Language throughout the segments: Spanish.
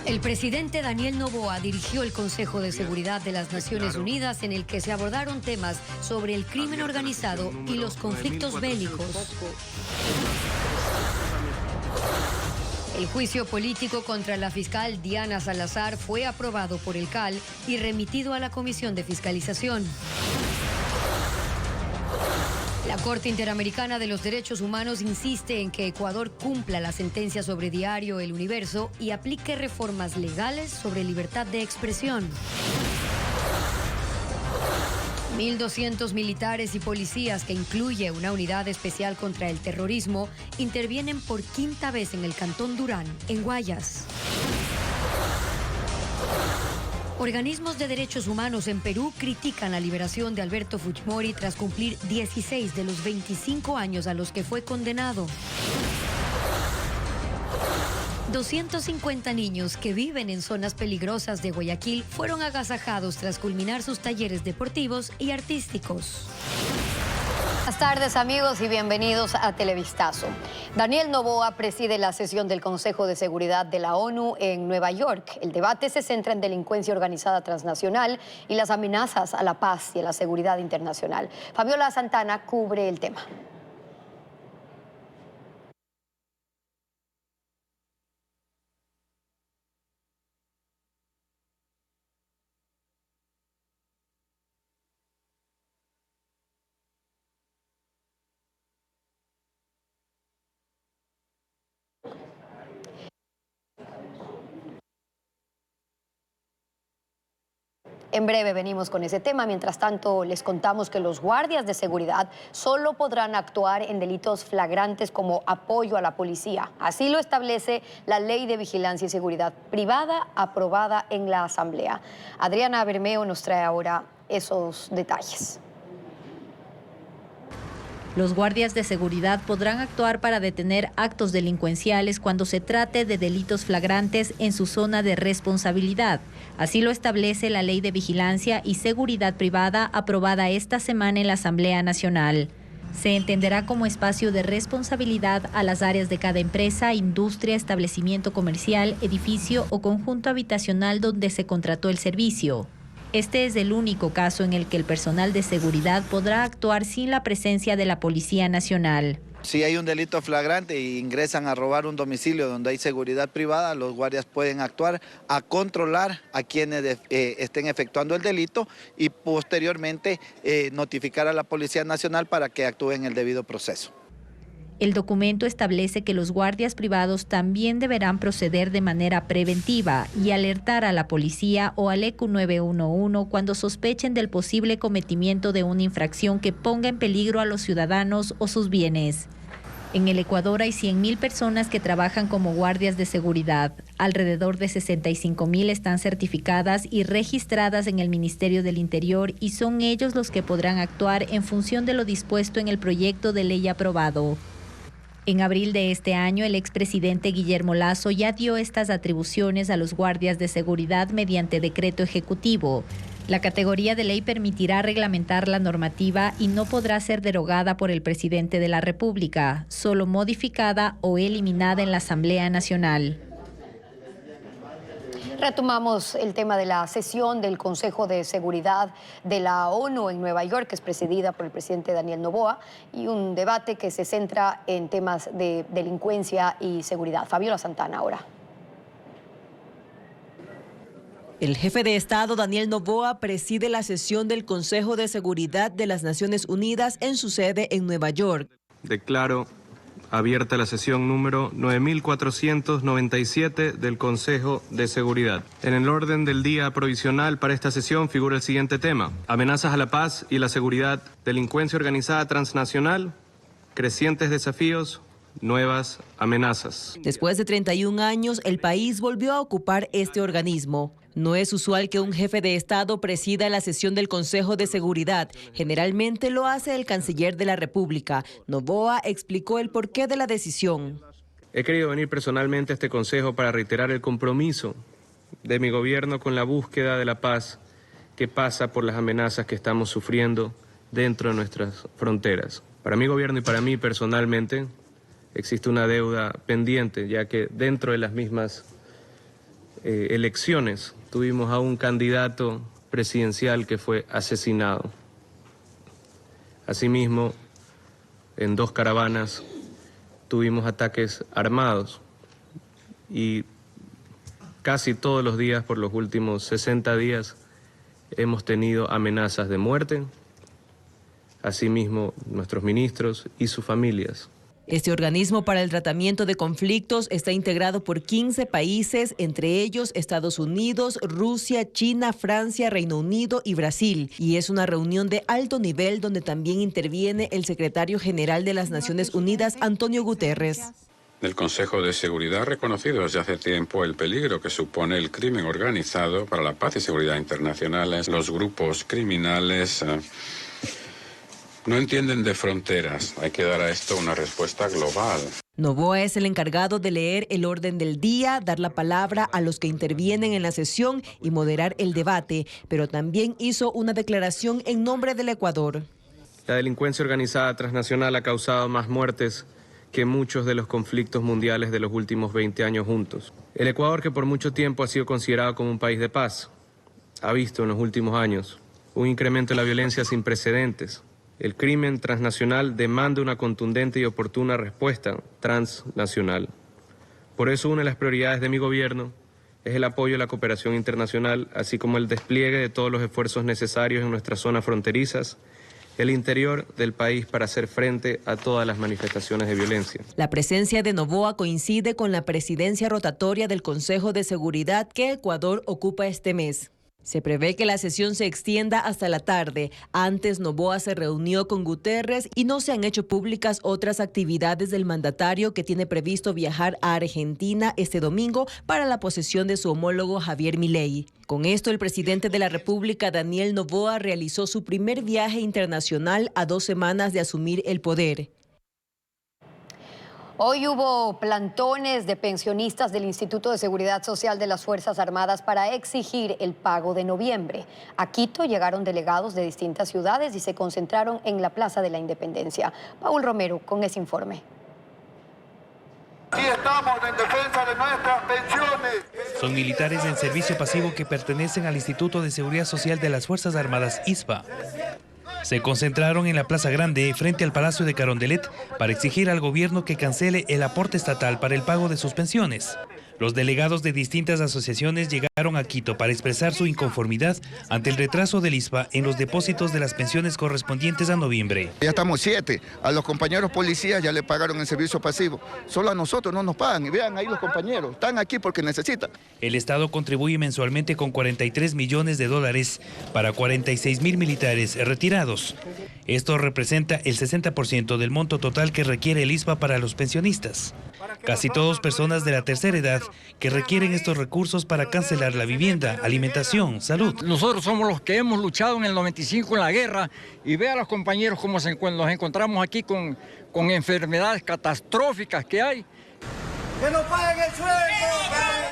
El presidente Daniel Noboa dirigió el Consejo de Seguridad de las Naciones Unidas, en el que se abordaron temas sobre el crimen organizado y los conflictos bélicos. El juicio político contra la fiscal Diana Salazar fue aprobado por el CAL y remitido a la Comisión de Fiscalización. La Corte Interamericana de los Derechos Humanos insiste en que Ecuador cumpla la sentencia sobre Diario El Universo y aplique reformas legales sobre libertad de expresión. 1.200 militares y policías, que incluye una unidad especial contra el terrorismo, intervienen por quinta vez en el Cantón Durán, en Guayas. Organismos de derechos humanos en Perú critican la liberación de Alberto Fujimori tras cumplir 16 de los 25 años a los que fue condenado. 250 niños que viven en zonas peligrosas de Guayaquil fueron agasajados tras culminar sus talleres deportivos y artísticos. Buenas tardes, amigos, y bienvenidos a Televistazo. Daniel Noboa preside la sesión del Consejo de Seguridad de la ONU en Nueva York. El debate se centra en delincuencia organizada transnacional y las amenazas a la paz y a la seguridad internacional. Fabiola Santana cubre el tema. En breve venimos con ese tema. Mientras tanto, les contamos que los guardias de seguridad solo podrán actuar en delitos flagrantes como apoyo a la policía. Así lo establece la Ley de Vigilancia y Seguridad Privada, aprobada en la Asamblea. Adriana Bermeo nos trae ahora esos detalles. Los guardias de seguridad podrán actuar para detener actos delincuenciales cuando se trate de delitos flagrantes en su zona de responsabilidad. Así lo establece la Ley de Vigilancia y Seguridad Privada, aprobada esta semana en la Asamblea Nacional. Se entenderá como espacio de responsabilidad a las áreas de cada empresa, industria, establecimiento comercial, edificio o conjunto habitacional donde se contrató el servicio. Este es el único caso en el que el personal de seguridad podrá actuar sin la presencia de la Policía Nacional. Si hay un delito flagrante e ingresan a robar un domicilio donde hay seguridad privada, los guardias pueden actuar a controlar a quienes estén efectuando el delito y posteriormente notificar a la Policía Nacional para que actúe en el debido proceso. El documento establece que los guardias privados también deberán proceder de manera preventiva y alertar a la policía o al ECU 911 cuando sospechen del posible cometimiento de una infracción que ponga en peligro a los ciudadanos o sus bienes. En el Ecuador hay 100.000 personas que trabajan como guardias de seguridad. Alrededor de 65.000 están certificadas y registradas en el Ministerio del Interior, y son ellos los que podrán actuar en función de lo dispuesto en el proyecto de ley aprobado. En abril de este año, el expresidente Guillermo Lasso ya dio estas atribuciones a los guardias de seguridad mediante decreto ejecutivo. La categoría de ley permitirá reglamentar la normativa y no podrá ser derogada por el presidente de la República, solo modificada o eliminada en la Asamblea Nacional. Retomamos el tema de la sesión del Consejo de Seguridad de la ONU en Nueva York, que es presidida por el presidente Daniel Noboa, y un debate que se centra en temas de delincuencia y seguridad. Fabiola Santana ahora. El jefe de Estado, Daniel Noboa, preside la sesión del Consejo de Seguridad de las Naciones Unidas en su sede en Nueva York. Declaro abierta la sesión número 9497 del Consejo de Seguridad. En el orden del día provisional para esta sesión figura el siguiente tema: amenazas a la paz y la seguridad, delincuencia organizada transnacional, crecientes desafíos, nuevas amenazas. Después de 31 años, el país volvió a ocupar este organismo. No es usual que un jefe de Estado presida la sesión del Consejo de Seguridad. Generalmente lo hace el canciller de la República. Noboa explicó el porqué de la decisión. He querido venir personalmente a este consejo para reiterar el compromiso de mi gobierno con la búsqueda de la paz, que pasa por las amenazas que estamos sufriendo dentro de nuestras fronteras. Para mi gobierno y para mí personalmente existe una deuda pendiente, ya que dentro de las mismas elecciones tuvimos a un candidato presidencial que fue asesinado. Asimismo, en 2 caravanas tuvimos ataques armados y casi todos los días por los últimos 60 días hemos tenido amenazas de muerte, asimismo nuestros ministros y sus familias. Este organismo para el tratamiento de conflictos está integrado por 15 países, entre ellos Estados Unidos, Rusia, China, Francia, Reino Unido y Brasil. Y es una reunión de alto nivel donde también interviene el secretario general de las Naciones Unidas, Antonio Guterres. El Consejo de Seguridad ha reconocido desde hace tiempo el peligro que supone el crimen organizado para la paz y seguridad internacionales. Los grupos criminales no entienden de fronteras. Hay que dar a esto una respuesta global. Noboa es el encargado de leer el orden del día, dar la palabra a los que intervienen en la sesión y moderar el debate, pero también hizo una declaración en nombre del Ecuador. La delincuencia organizada transnacional ha causado más muertes que muchos de los conflictos mundiales de los últimos 20 años juntos. El Ecuador, que por mucho tiempo ha sido considerado como un país de paz, ha visto en los últimos años un incremento de la violencia sin precedentes. El crimen transnacional demanda una contundente y oportuna respuesta transnacional. Por eso una de las prioridades de mi gobierno es el apoyo a la cooperación internacional, así como el despliegue de todos los esfuerzos necesarios en nuestras zonas fronterizas, el interior del país para hacer frente a todas las manifestaciones de violencia. La presencia de Noboa coincide con la presidencia rotatoria del Consejo de Seguridad que Ecuador ocupa este mes. Se prevé que la sesión se extienda hasta la tarde. Antes, Noboa se reunió con Guterres y no se han hecho públicas otras actividades del mandatario, que tiene previsto viajar a Argentina este domingo para la posesión de su homólogo Javier Milei. Con esto, el presidente de la República, Daniel Noboa, realizó su primer viaje internacional a 2 semanas de asumir el poder. Hoy hubo plantones de pensionistas del Instituto de Seguridad Social de las Fuerzas Armadas para exigir el pago de noviembre. A Quito llegaron delegados de distintas ciudades y se concentraron en la Plaza de la Independencia. Paul Romero con ese informe. Aquí estamos en defensa de nuestras pensiones. Son militares en servicio pasivo que pertenecen al Instituto de Seguridad Social de las Fuerzas Armadas, ISFA. Se concentraron en la Plaza Grande, frente al Palacio de Carondelet, para exigir al gobierno que cancele el aporte estatal para el pago de sus pensiones. Los delegados de distintas asociaciones llegaron a Quito para expresar su inconformidad ante el retraso del ISFA en los depósitos de las pensiones correspondientes a noviembre. Ya estamos 7, a los compañeros policías ya le pagaron el servicio pasivo, solo a nosotros no nos pagan, y vean ahí los compañeros, están aquí porque necesitan. El Estado contribuye mensualmente con $43 millones para 46,000 militares retirados. Esto representa el 60% del monto total que requiere el ISFA para los pensionistas. Casi todos personas de la tercera edad que requieren estos recursos para cancelar la vivienda, alimentación, salud. Nosotros somos los que hemos luchado en el 95 en la guerra y ve a los compañeros cómo nos encontramos aquí con enfermedades catastróficas que hay. ¡Que no paguen el sueldo!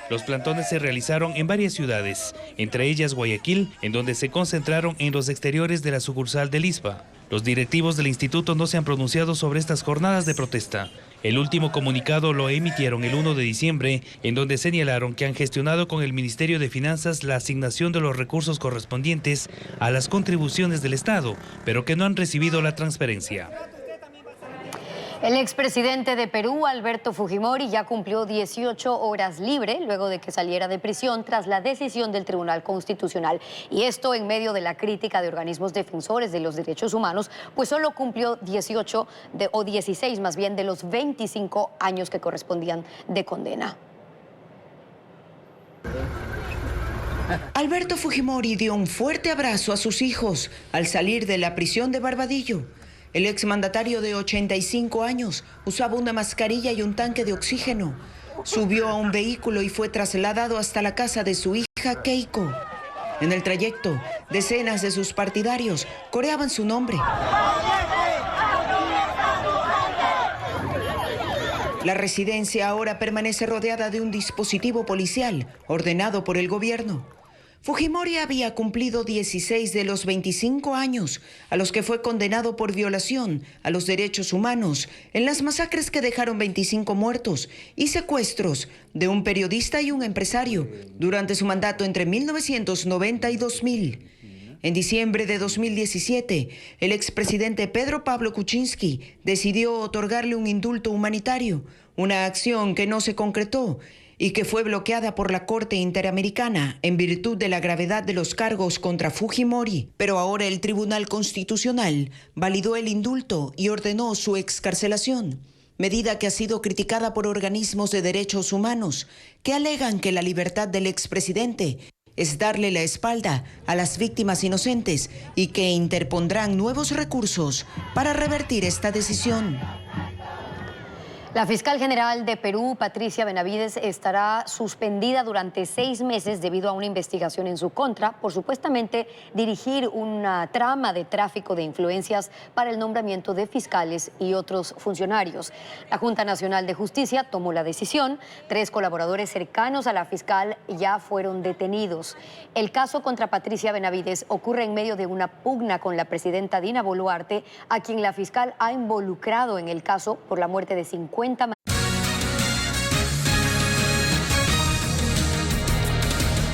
Los plantones se realizaron en varias ciudades, entre ellas Guayaquil, en donde se concentraron en los exteriores de la sucursal del ISFA. Los directivos del instituto no se han pronunciado sobre estas jornadas de protesta. El último comunicado lo emitieron el 1 de diciembre, en donde señalaron que han gestionado con el Ministerio de Finanzas la asignación de los recursos correspondientes a las contribuciones del Estado, pero que no han recibido la transferencia. El expresidente de Perú, Alberto Fujimori, ya cumplió 18 horas libre luego de que saliera de prisión tras la decisión del Tribunal Constitucional. Y esto en medio de la crítica de organismos defensores de los derechos humanos, pues solo cumplió 16 más bien de los 25 años que correspondían de condena. Alberto Fujimori dio un fuerte abrazo a sus hijos al salir de la prisión de Barbadillo. El exmandatario de 85 años usaba una mascarilla y un tanque de oxígeno. Subió a un vehículo y fue trasladado hasta la casa de su hija Keiko. En el trayecto, decenas de sus partidarios coreaban su nombre. La residencia ahora permanece rodeada de un dispositivo policial ordenado por el gobierno. Fujimori había cumplido 16 de los 25 años a los que fue condenado por violación a los derechos humanos en las masacres que dejaron 25 muertos y secuestros de un periodista y un empresario durante su mandato entre 1990 y 2000. En diciembre de 2017, el expresidente Pedro Pablo Kuczynski decidió otorgarle un indulto humanitario, una acción que no se concretó y que fue bloqueada por la Corte Interamericana en virtud de la gravedad de los cargos contra Fujimori. Pero ahora el Tribunal Constitucional validó el indulto y ordenó su excarcelación, medida que ha sido criticada por organismos de derechos humanos que alegan que la libertad del expresidente es darle la espalda a las víctimas inocentes y que interpondrán nuevos recursos para revertir esta decisión. La fiscal general de Perú, Patricia Benavides, estará suspendida durante 6 meses debido a una investigación en su contra por supuestamente dirigir una trama de tráfico de influencias para el nombramiento de fiscales y otros funcionarios. La Junta Nacional de Justicia tomó la decisión. 3 colaboradores cercanos a la fiscal ya fueron detenidos. El caso contra Patricia Benavides ocurre en medio de una pugna con la presidenta Dina Boluarte, a quien la fiscal ha involucrado en el caso por la muerte de 50.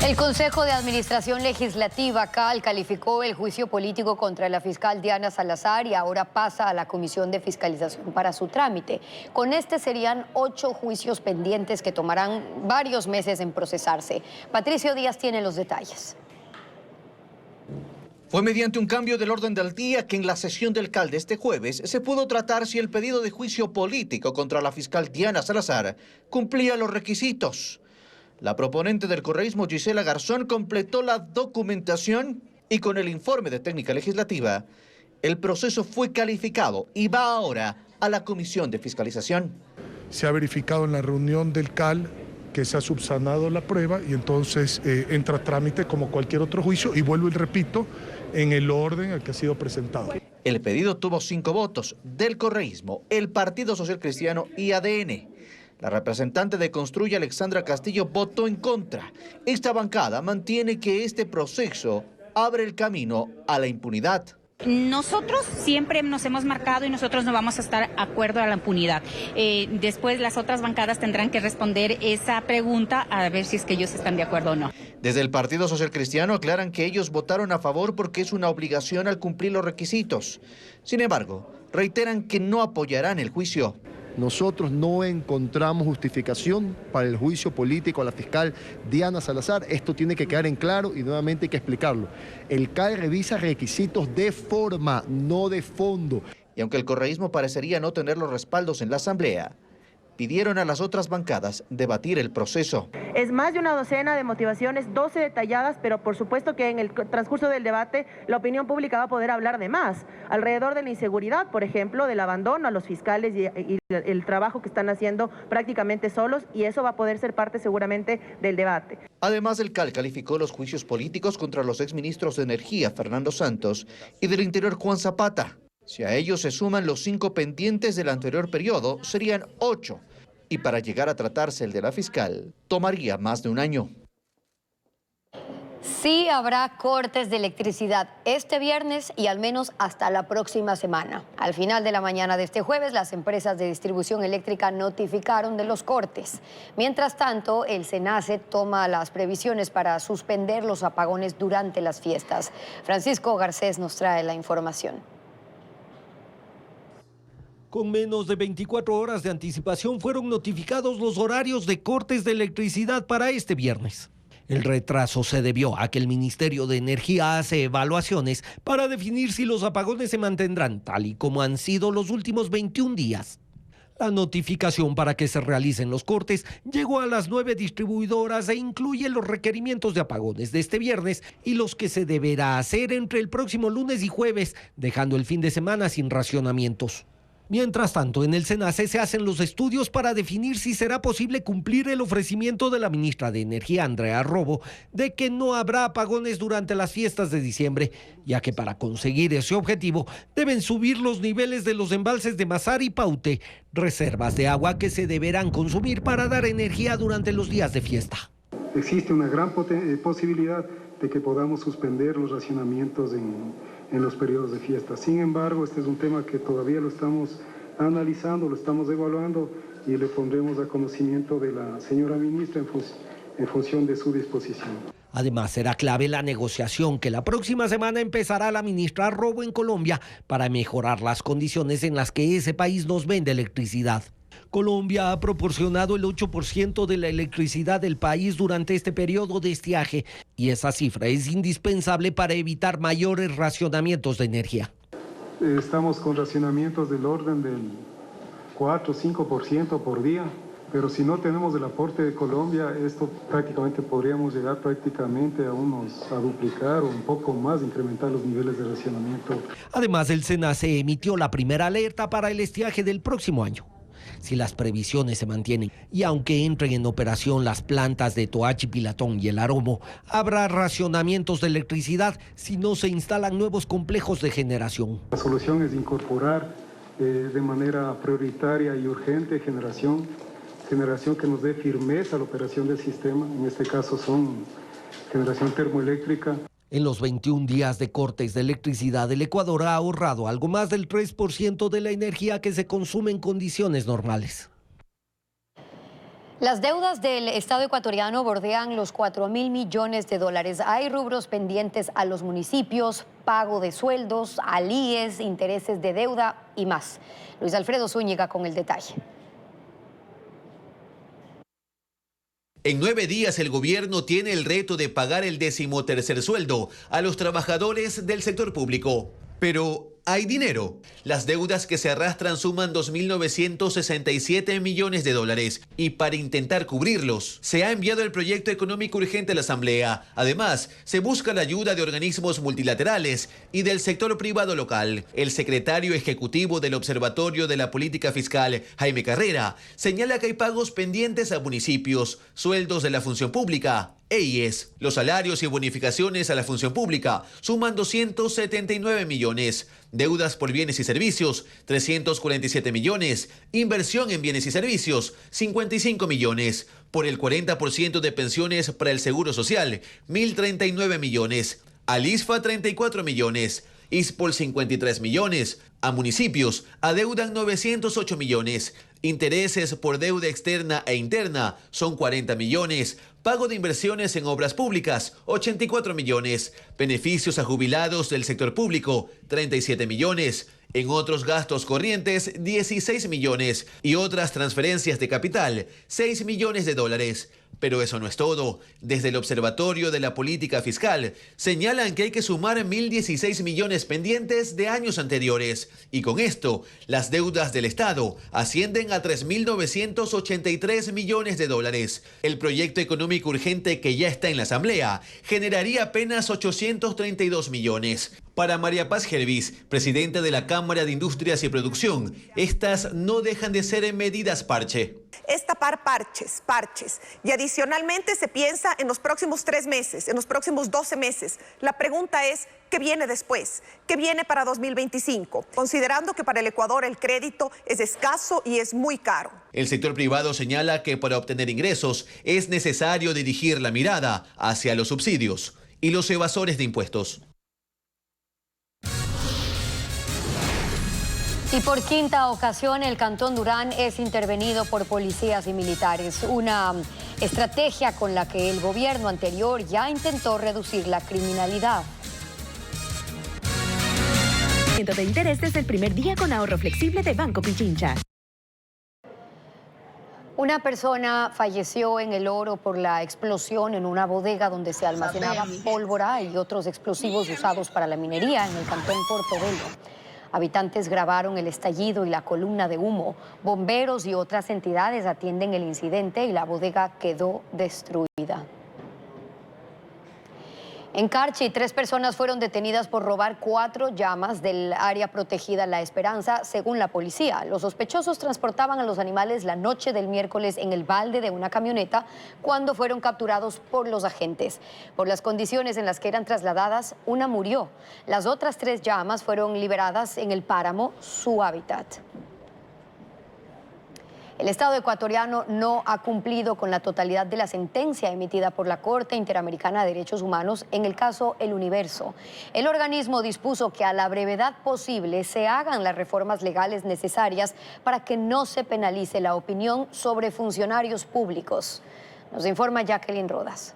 El Consejo de Administración Legislativa, CAL, calificó el juicio político contra la fiscal Diana Salazar y ahora pasa a la Comisión de Fiscalización para su trámite. Con este serían 8 juicios pendientes que tomarán varios meses en procesarse. Patricio Díaz tiene los detalles. Fue mediante un cambio del orden del día que en la sesión del CAL de este jueves se pudo tratar si el pedido de juicio político contra la fiscal Diana Salazar cumplía los requisitos. La proponente del correísmo, Gisela Garzón, completó la documentación y con el informe de técnica legislativa, el proceso fue calificado y va ahora a la Comisión de Fiscalización. Se ha verificado en la reunión del CAL que se ha subsanado la prueba y entonces entra a trámite como cualquier otro juicio y vuelvo y repito, en el orden al que ha sido presentado. El pedido tuvo 5 votos del correísmo, el Partido Social Cristiano y ADN. La representante de Construye, Alexandra Castillo, votó en contra. Esta bancada mantiene que este proceso abre el camino a la impunidad. Nosotros siempre nos hemos marcado y nosotros no vamos a estar de acuerdo a la impunidad. Después las otras bancadas tendrán que responder esa pregunta a ver si es que ellos están de acuerdo o no. Desde el Partido Social Cristiano aclaran que ellos votaron a favor porque es una obligación al cumplir los requisitos. Sin embargo, reiteran que no apoyarán el juicio. Nosotros no encontramos justificación para el juicio político a la fiscal Diana Salazar. Esto tiene que quedar en claro y nuevamente hay que explicarlo. El CAL revisa requisitos de forma, no de fondo. Y aunque el correísmo parecería no tener los respaldos en la Asamblea, pidieron a las otras bancadas debatir el proceso. Es más de una docena de motivaciones, 12 detalladas, pero por supuesto que en el transcurso del debate la opinión pública va a poder hablar de más. Alrededor de la inseguridad, por ejemplo, del abandono a los fiscales y el trabajo que están haciendo prácticamente solos, y eso va a poder ser parte seguramente del debate. Además, el CAL calificó los juicios políticos contra los exministros de Energía, Fernando Santos, y del Interior, Juan Zapata. Si a ellos se suman los 5 pendientes del anterior periodo, serían 8. Y para llegar a tratarse el de la fiscal, tomaría más de un año. Sí habrá cortes de electricidad este viernes y al menos hasta la próxima semana. Al final de la mañana de este jueves, las empresas de distribución eléctrica notificaron de los cortes. Mientras tanto, el SENACE toma las previsiones para suspender los apagones durante las fiestas. Francisco Garcés nos trae la información. Con menos de 24 horas de anticipación fueron notificados los horarios de cortes de electricidad para este viernes. El retraso se debió a que el Ministerio de Energía hace evaluaciones para definir si los apagones se mantendrán tal y como han sido los últimos 21 días. La notificación para que se realicen los cortes llegó a las 9 distribuidoras e incluye los requerimientos de apagones de este viernes y los que se deberá hacer entre el próximo lunes y jueves, dejando el fin de semana sin racionamientos. Mientras tanto, en el SENACE se hacen los estudios para definir si será posible cumplir el ofrecimiento de la ministra de Energía, Andrea Robo, de que no habrá apagones durante las fiestas de diciembre, ya que para conseguir ese objetivo deben subir los niveles de los embalses de Mazar y Paute, reservas de agua que se deberán consumir para dar energía durante los días de fiesta. Existe una gran posibilidad de que podamos suspender los racionamientos en los periodos de fiesta. Sin embargo, este es un tema que todavía lo estamos analizando, lo estamos evaluando y le pondremos a conocimiento de la señora ministra en función de su disposición. Además, será clave la negociación que la próxima semana empezará la ministra Robo en Colombia para mejorar las condiciones en las que ese país nos vende electricidad. Colombia ha proporcionado el 8% de la electricidad del país durante este periodo de estiaje y esa cifra es indispensable para evitar mayores racionamientos de energía. Estamos con racionamientos del orden del 4 o 5% por día, pero si no tenemos el aporte de Colombia, esto prácticamente podríamos llegar prácticamente a duplicar o un poco más, incrementar los niveles de racionamiento. Además, el SENACE emitió la primera alerta para el estiaje del próximo año. Si las previsiones se mantienen y aunque entren en operación las plantas de Toachi, Pilatón y El Aromo, habrá racionamientos de electricidad si no se instalan nuevos complejos de generación. La solución es incorporar de manera prioritaria y urgente generación que nos dé firmeza a la operación del sistema, en este caso son generación termoeléctrica. En los 21 días de cortes de electricidad, el Ecuador ha ahorrado algo más del 3% de la energía que se consume en condiciones normales. Las deudas del Estado ecuatoriano bordean los 4.000 millones de dólares. Hay rubros pendientes a los municipios, pago de sueldos, alíes, intereses de deuda y más. Luis Alfredo Zúñiga con el detalle. En 9 días el gobierno tiene el reto de pagar el 13º sueldo a los trabajadores del sector público. Pero hay dinero. Las deudas que se arrastran suman 2.967 millones de dólares y para intentar cubrirlos se ha enviado el proyecto económico urgente a la Asamblea. Además, se busca la ayuda de organismos multilaterales y del sector privado local. El secretario ejecutivo del Observatorio de la Política Fiscal, Jaime Carrera, señala que hay pagos pendientes a municipios, sueldos de la función pública e IES. Los salarios y bonificaciones a la función pública suman 279 millones. Deudas por bienes y servicios, 347 millones. Inversión en bienes y servicios, 55 millones. Por el 40% de pensiones para el Seguro Social, 1.039 millones. Al ISFA, 34 millones. ISPOL, 53 millones. A municipios adeudan 908 millones. Intereses por deuda externa e interna son 40 millones. Pago de inversiones en obras públicas, 84 millones. Beneficios a jubilados del sector público, 37 millones. En otros gastos corrientes, 16 millones. Y otras transferencias de capital, 6 millones de dólares. Pero eso no es todo. Desde el Observatorio de la Política Fiscal señalan que hay que sumar 1.016 millones pendientes de años anteriores. Y con esto, las deudas del Estado ascienden a 3.983 millones de dólares. El proyecto económico urgente que ya está en la Asamblea generaría apenas 832 millones. Para María Paz Gervis, presidenta de la Cámara de Industrias y Producción, estas no dejan de ser medidas parche. Es tapar parches. Y adicionalmente se piensa en los próximos 3 meses, en los próximos 12 meses. La pregunta es, ¿qué viene después? ¿Qué viene para 2025? Considerando que para el Ecuador el crédito es escaso y es muy caro. El sector privado señala que para obtener ingresos es necesario dirigir la mirada hacia los subsidios y los evasores de impuestos. Y por quinta ocasión, el Cantón Durán es intervenido por policías y militares. Una estrategia con la que el gobierno anterior ya intentó reducir la criminalidad. De interés desde el primer día con ahorro flexible de Banco Pichincha. Una persona falleció en El Oro por la explosión en una bodega donde se almacenaba pólvora y otros explosivos usados para la minería en el cantón Portobelo. Habitantes grabaron el estallido y la columna de humo. Bomberos y otras entidades atienden el incidente y la bodega quedó destruida. En Carchi, 3 personas fueron detenidas por robar 4 llamas del área protegida La Esperanza, según la policía. Los sospechosos transportaban a los animales la noche del miércoles en el balde de una camioneta cuando fueron capturados por los agentes. Por las condiciones en las que eran trasladadas, una murió. Las otras 3 llamas fueron liberadas en el páramo, su hábitat. El Estado ecuatoriano no ha cumplido con la totalidad de la sentencia emitida por la Corte Interamericana de Derechos Humanos en el caso El Universo. El organismo dispuso que a la brevedad posible se hagan las reformas legales necesarias para que no se penalice la opinión sobre funcionarios públicos. Nos informa Jacqueline Rodas.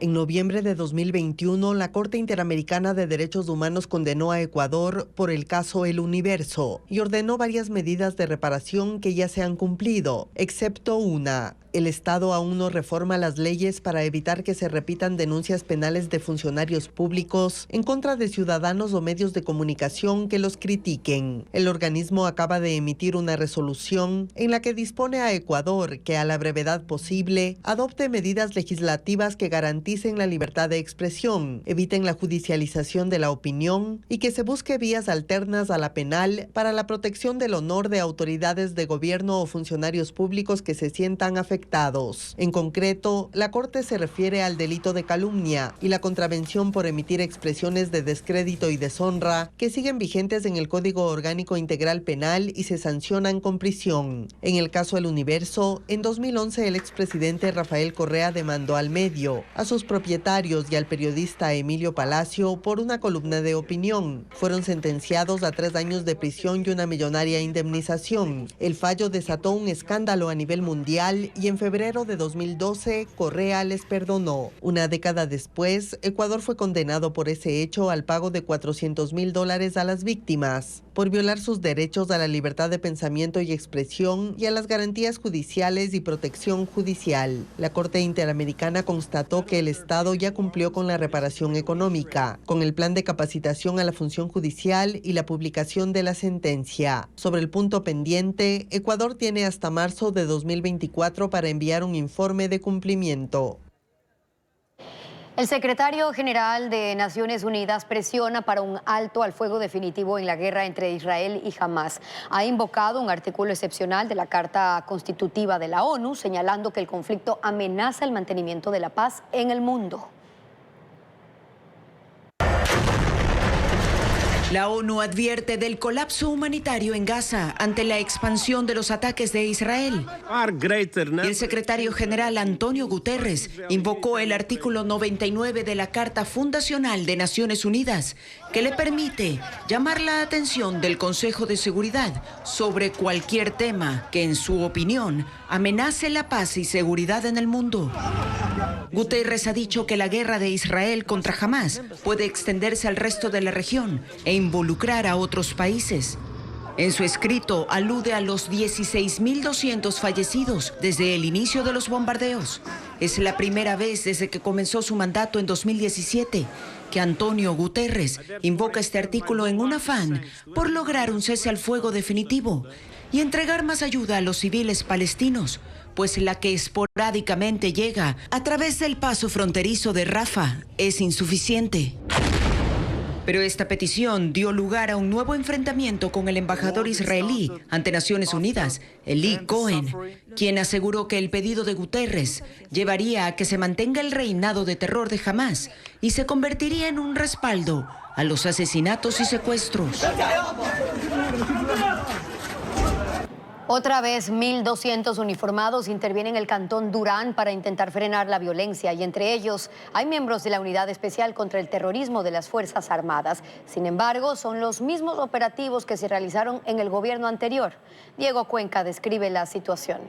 En noviembre de 2021, la Corte Interamericana de Derechos Humanos condenó a Ecuador por el caso El Universo y ordenó varias medidas de reparación que ya se han cumplido, excepto una. El Estado aún no reforma las leyes para evitar que se repitan denuncias penales de funcionarios públicos en contra de ciudadanos o medios de comunicación que los critiquen. El organismo acaba de emitir una resolución en la que dispone a Ecuador que a la brevedad posible adopte medidas legislativas que garanticen la libertad de expresión, eviten la judicialización de la opinión y que se busque vías alternas a la penal para la protección del honor de autoridades de gobierno o funcionarios públicos que se sientan afectados. En concreto, la Corte se refiere al delito de calumnia y la contravención por emitir expresiones de descrédito y deshonra que siguen vigentes en el Código Orgánico Integral Penal y se sancionan con prisión. En el caso El Universo, en 2011 el expresidente Rafael Correa demandó al medio, a sus propietarios y al periodista Emilio Palacio por una columna de opinión. Fueron sentenciados a 3 años de prisión y una millonaria indemnización. El fallo desató un escándalo a nivel mundial y en febrero de 2012, Correa les perdonó. Una década después, Ecuador fue condenado por ese hecho al pago de $400,000 a las víctimas, por violar sus derechos a la libertad de pensamiento y expresión y a las garantías judiciales y protección judicial. La Corte Interamericana constató que el Estado ya cumplió con la reparación económica, con el plan de capacitación a la función judicial y la publicación de la sentencia. Sobre el punto pendiente, Ecuador tiene hasta marzo de 2024 para enviar un informe de cumplimiento. El secretario general de Naciones Unidas presiona para un alto al fuego definitivo en la guerra entre Israel y Hamás. Ha invocado un artículo excepcional de la Carta Constitutiva de la ONU, señalando que el conflicto amenaza el mantenimiento de la paz en el mundo. La ONU advierte del colapso humanitario en Gaza ante la expansión de los ataques de Israel. El secretario general Antonio Guterres invocó el artículo 99 de la Carta Fundacional de Naciones Unidas, que le permite llamar la atención del Consejo de Seguridad sobre cualquier tema que, en su opinión, amenace la paz y seguridad en el mundo. Guterres ha dicho que la guerra de Israel contra Hamás puede extenderse al resto de la región e involucrar a otros países. En su escrito alude a los 16.200 fallecidos desde el inicio de los bombardeos. Es la primera vez desde que comenzó su mandato en 2017 que Antonio Guterres invoca este artículo en un afán por lograr un cese al fuego definitivo y entregar más ayuda a los civiles palestinos, pues la que esporádicamente llega a través del paso fronterizo de Rafah es insuficiente. Pero esta petición dio lugar a un nuevo enfrentamiento con el embajador israelí ante Naciones Unidas, Eli Cohen, quien aseguró que el pedido de Guterres llevaría a que se mantenga el reinado de terror de Hamás y se convertiría en un respaldo a los asesinatos y secuestros. Otra vez, 1.200 uniformados intervienen en el cantón Durán para intentar frenar la violencia y entre ellos hay miembros de la Unidad Especial contra el Terrorismo de las Fuerzas Armadas. Sin embargo, son los mismos operativos que se realizaron en el gobierno anterior. Diego Cuenca describe la situación.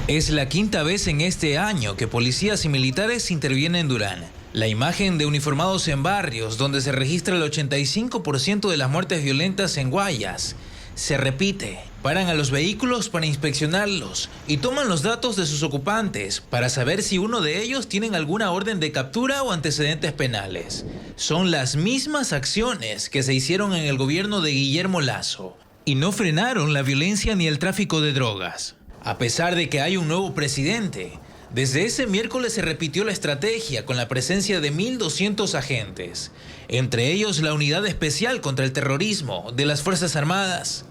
Es la quinta vez en este año que policías y militares intervienen en Durán. La imagen de uniformados en barrios donde se registra el 85% de las muertes violentas en Guayas se repite. Paran a los vehículos para inspeccionarlos y toman los datos de sus ocupantes para saber si uno de ellos tiene alguna orden de captura o antecedentes penales. Son las mismas acciones que se hicieron en el gobierno de Guillermo Lasso y no frenaron la violencia ni el tráfico de drogas. A pesar de que hay un nuevo presidente, desde ese miércoles se repitió la estrategia con la presencia de 1.200 agentes, entre ellos la Unidad Especial contra el Terrorismo de las Fuerzas Armadas.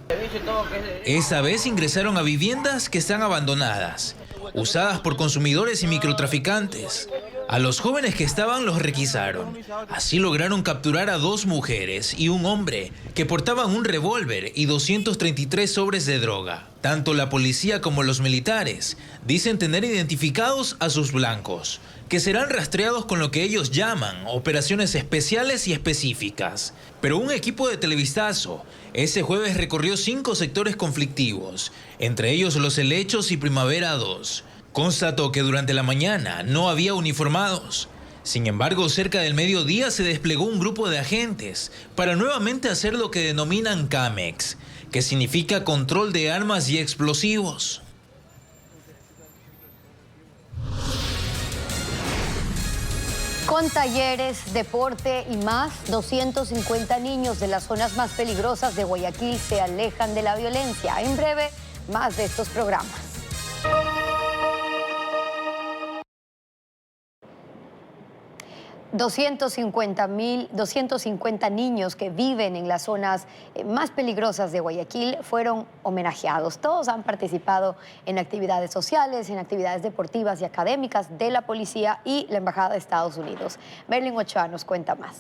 Esa vez ingresaron a viviendas que están abandonadas, usadas por consumidores y microtraficantes. A los jóvenes que estaban los requisaron. Así lograron capturar a 2 mujeres y un hombre que portaban un revólver y 233 sobres de droga. Tanto la policía como los militares dicen tener identificados a sus blancos, que serán rastreados con lo que ellos llaman operaciones especiales y específicas. Pero un equipo de Televistazo ese jueves recorrió 5 sectores conflictivos, entre ellos Los Helechos y Primavera 2. Constató que durante la mañana no había uniformados. Sin embargo, cerca del mediodía se desplegó un grupo de agentes para nuevamente hacer lo que denominan CAMEX, que significa control de armas y explosivos. Con talleres, deporte y más, 250 niños de las zonas más peligrosas de Guayaquil se alejan de la violencia. En breve, más de estos programas. 250 niños que viven en las zonas más peligrosas de Guayaquil fueron homenajeados. Todos han participado en actividades sociales, en actividades deportivas y académicas de la policía y la Embajada de Estados Unidos. Merlin Ochoa nos cuenta más.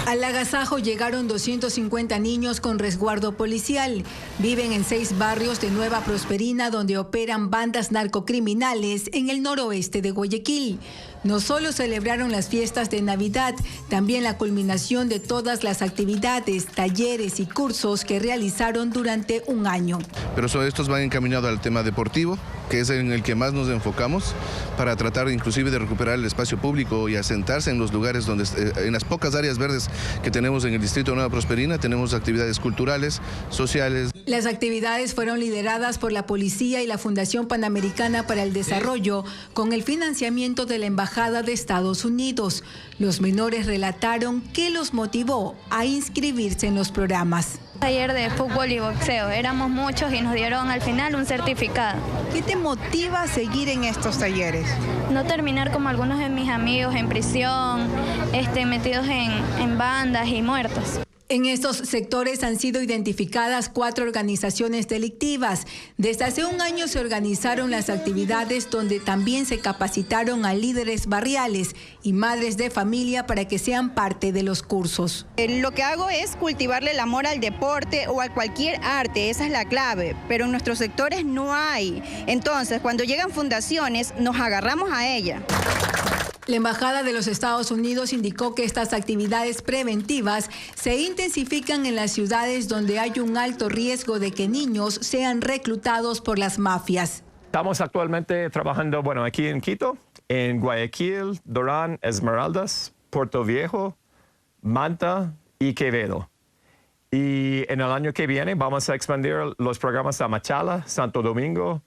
Al agasajo llegaron 250 niños con resguardo policial. Viven en 6 barrios de Nueva Prosperina, donde operan bandas narcocriminales en el noroeste de Guayaquil. No solo celebraron las fiestas de Navidad, también la culminación de todas las actividades, talleres y cursos que realizaron durante un año. Pero estos van encaminados al tema deportivo, que es en el que más nos enfocamos, para tratar inclusive de recuperar el espacio público y asentarse en los lugares donde, en las pocas áreas verdes que tenemos en el distrito de Nueva Prosperina, tenemos actividades culturales, sociales. Las actividades fueron lideradas por la policía y la Fundación Panamericana para el Desarrollo, con el financiamiento de la Embajada de Estados Unidos. Los menores relataron qué los motivó a inscribirse en los programas. Taller de fútbol y boxeo, éramos muchos y nos dieron al final un certificado. ¿Qué te motiva a seguir en estos talleres? No terminar como algunos de mis amigos en prisión, metidos en bandas y muertos. En estos sectores han sido identificadas 4 organizaciones delictivas. Desde hace un año se organizaron las actividades donde también se capacitaron a líderes barriales y madres de familia para que sean parte de los cursos. Lo que hago es cultivarle el amor al deporte o a cualquier arte, esa es la clave, pero en nuestros sectores no hay. Entonces, cuando llegan fundaciones, nos agarramos a ella. La Embajada de los Estados Unidos indicó que estas actividades preventivas se intensifican en las ciudades donde hay un alto riesgo de que niños sean reclutados por las mafias. Estamos actualmente trabajando, aquí en Quito, en Guayaquil, Durán, Esmeraldas, Puerto Viejo, Manta y Quevedo. Y en el año que viene vamos a expandir los programas a Machala, Santo Domingo,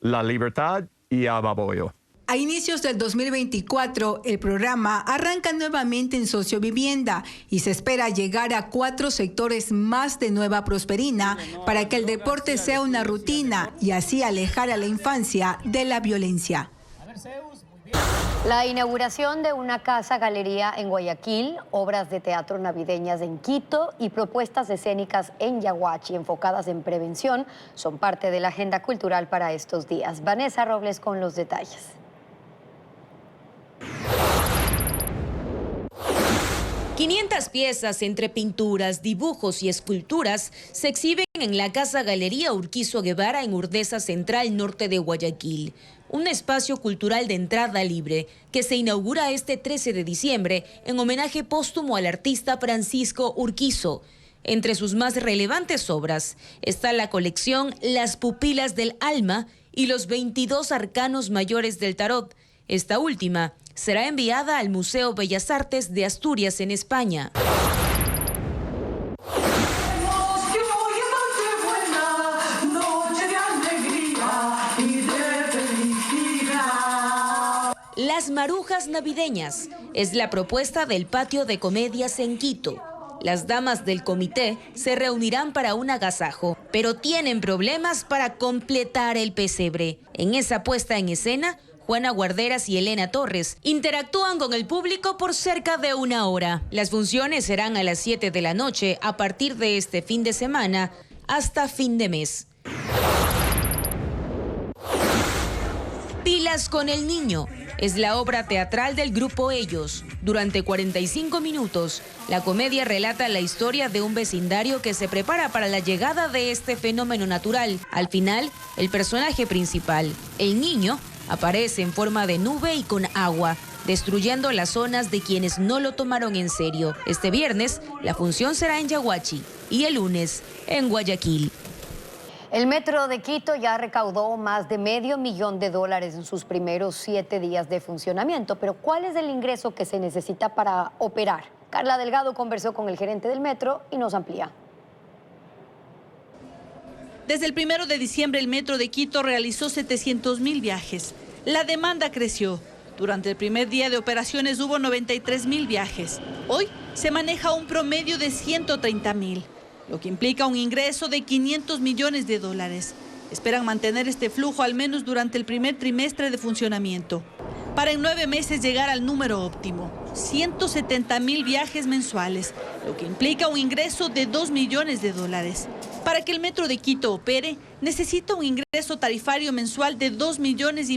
La Libertad y a Baboyo. A inicios del 2024, el programa arranca nuevamente en sociovivienda y se espera llegar a 4 sectores más de Nueva Prosperina para que el deporte sea una rutina y así alejar a la infancia de la violencia. La inauguración de una casa-galería en Guayaquil, obras de teatro navideñas en Quito y propuestas escénicas en Yaguachi enfocadas en prevención son parte de la agenda cultural para estos días. Vanessa Robles con los detalles. ...500 piezas entre pinturas, dibujos y esculturas se exhiben en la Casa Galería Urquizo Guevara en Urdesa Central, norte de Guayaquil. Un espacio cultural de entrada libre que se inaugura este 13 de diciembre en homenaje póstumo al artista Francisco Urquizo. Entre sus más relevantes obras está la colección Las Pupilas del Alma y los 22 arcanos mayores del tarot. Esta última será enviada al Museo Bellas Artes de Asturias en España. Las Marujas Navideñas es la propuesta del Patio de Comedias en Quito. Las damas del comité se reunirán para un agasajo, pero tienen problemas para completar el pesebre. En esa puesta en escena, Juana Guarderas y Elena Torres interactúan con el público por cerca de 1 hora. Las funciones serán a las 7 de la noche a partir de este fin de semana hasta fin de mes. Pilas con el niño es la obra teatral del grupo Ellos. Durante 45 minutos, la comedia relata la historia de un vecindario que se prepara para la llegada de este fenómeno natural. Al final, el personaje principal, el niño, aparece en forma de nube y con agua, destruyendo las zonas de quienes no lo tomaron en serio. Este viernes, la función será en Yaguachi y el lunes en Guayaquil. El Metro de Quito ya recaudó más de $500 000 en sus primeros 7 días de funcionamiento. Pero ¿cuál es el ingreso que se necesita para operar? Carla Delgado conversó con el gerente del Metro y nos amplía. Desde el 1 de diciembre, el Metro de Quito realizó 700.000 viajes. La demanda creció. Durante el primer día de operaciones hubo 93.000 viajes. Hoy se maneja un promedio de 130.000. Lo que implica un ingreso de $500 millones. Esperan mantener este flujo al menos durante el primer trimestre de funcionamiento, para en 9 meses llegar al número óptimo, 170.000 viajes mensuales, lo que implica un ingreso de $2 millones. Para que el Metro de Quito opere, necesita un ingreso tarifario mensual de $2,5 millones.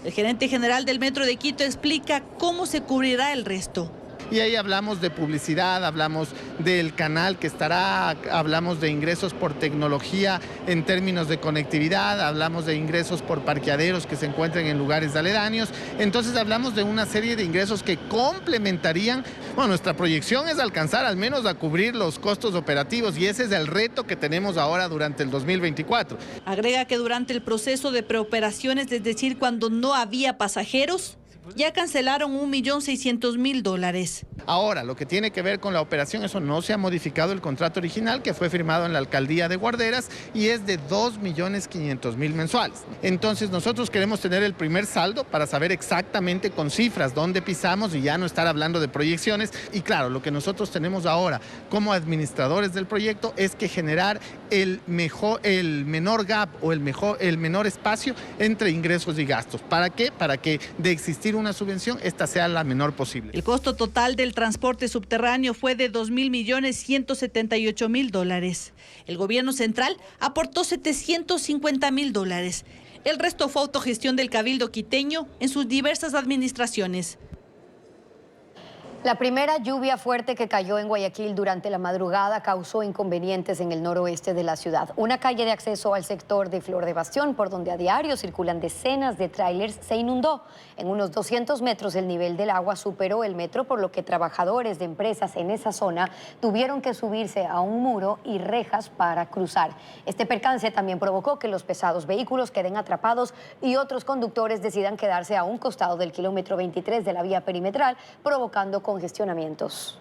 El gerente general del Metro de Quito explica cómo se cubrirá el resto. Y ahí hablamos de publicidad, hablamos del canal que estará, hablamos de ingresos por tecnología en términos de conectividad, hablamos de ingresos por parqueaderos que se encuentren en lugares aledaños. Entonces hablamos de una serie de ingresos que complementarían. Bueno, nuestra proyección es alcanzar al menos a cubrir los costos operativos y ese es el reto que tenemos ahora durante el 2024. Agrega que durante el proceso de preoperaciones, es decir, cuando no había pasajeros, ya cancelaron $1.600.000. Ahora, lo que tiene que ver con la operación, eso no se ha modificado el contrato original que fue firmado en la alcaldía de Guarderas y es de $2.500.000 mensuales. Entonces nosotros queremos tener el primer saldo para saber exactamente con cifras dónde pisamos y ya no estar hablando de proyecciones. Y claro, lo que nosotros tenemos ahora como administradores del proyecto es que generar el menor gap o el menor espacio entre ingresos y gastos. ¿Para qué? Para que de existir una subvención, esta sea la menor posible. El costo total del transporte subterráneo fue de $2.178.000. El gobierno central aportó $750.000. El resto fue autogestión del Cabildo quiteño en sus diversas administraciones. La primera lluvia fuerte que cayó en Guayaquil durante la madrugada causó inconvenientes en el noroeste de la ciudad. Una calle de acceso al sector de Flor de Bastión, por donde a diario circulan decenas de tráilers, se inundó. En unos 200 metros el nivel del agua superó el metro, por lo que trabajadores de empresas en esa zona tuvieron que subirse a un muro y rejas para cruzar. Este percance también provocó que los pesados vehículos queden atrapados y otros conductores decidan quedarse a un costado del kilómetro 23 de la vía perimetral, provocando congestionamientos.